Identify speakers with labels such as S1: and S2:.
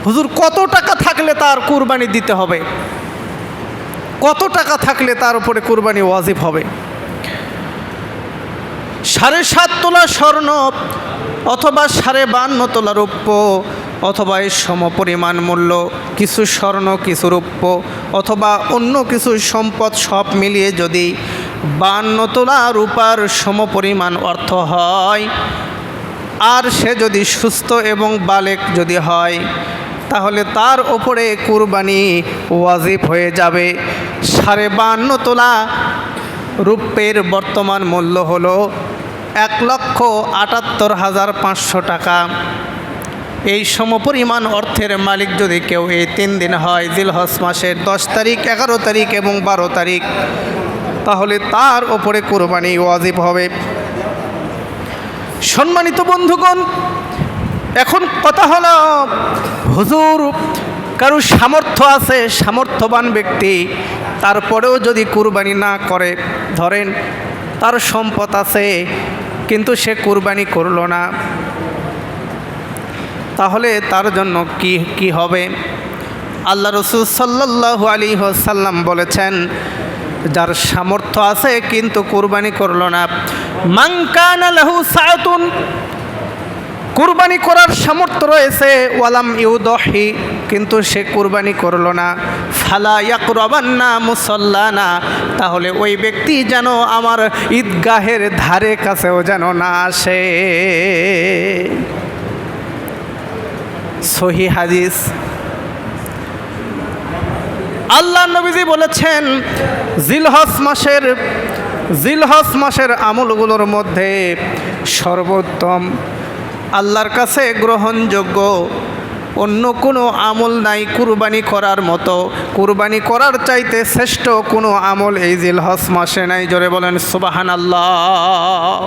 S1: হুজুর কত টাকা থাকলে তার কুরবানি দিতে হবে, কত টাকা থাকলে তার উপরে কুরবানি ওয়াজিব হবে? 7.5 তোলা স্বর্ণ অথবা 52.5 তোলা রৌপ্য অথবা এই সমপরিমাণ মূল্য, কিছু স্বর্ণ কিছু রৌপ্য অথবা অন্য কিছু সম্পদ সব মিলিয়ে যদি 52 তোলা রূপার সমপরিমাণ অর্থ হয়, আর সে যদি সুস্থ এবং বালেক যদি হয়, তাহলে তার ওপরে কুরবানি ওয়াজিব হয়ে যাবে। 52.5 তোলা রূপের বর্তমান মূল্য হলো 1,78,500 টাকা। এই সমপরিমাণ অর্থের মালিক যদি কেউ এই 3 দিন হয়, জিলহজ মাসের 10 তারিখ, 11 তারিখ এবং 12 তারিখ, তাহলে তার ওপরে কুরবানি ওয়াজিব হবে। সম্মানিত বন্ধুগণ, এখন কথা হলো, হুজুর কারো সামর্থ্য আছে, সামর্থ্যবান ব্যক্তি, তারপরেও যদি কুরবানি না করে, ধরেন তার সম্পদ আছে কিন্তু সে কুরবানি করলো না, তাহলে তার জন্য কি হবে? আল্লাহ রাসূল সাল্লাল্লাহু আলাইহি ওয়াসাল্লাম বলেছেন, যার সামর্থ্য আছে কিন্তু কুরবানি করলো না, মান কানা লাহু সাআতুন, কুরবানি করার সামর্থ্য রয়েছে, ওয়ালাম ইউদহি, কিন্তু সে কুরবানি করলো না, ফালা ইয়াকরাবান্না মুসাল্লানা, তাহলে ওই ব্যক্তি যেন আমার ঈদগাহের ধারে কাছেও যেন না আসে। সহিহ হাদিস। আল্লাহ নবীজি বলেছেন, জিলহজ মাসের আমলগুলোর মধ্যে সর্বোত্তম, আল্লাহর কাছে গ্রহণযোগ্য অন্য কোনো আমল নাই কুরবানি করার মতো। কুরবানি করার চাইতে শ্রেষ্ঠ কোনো আমল এই জিলহজ মাসে নাই। জোরে বলেন সুবহানাল্লাহ।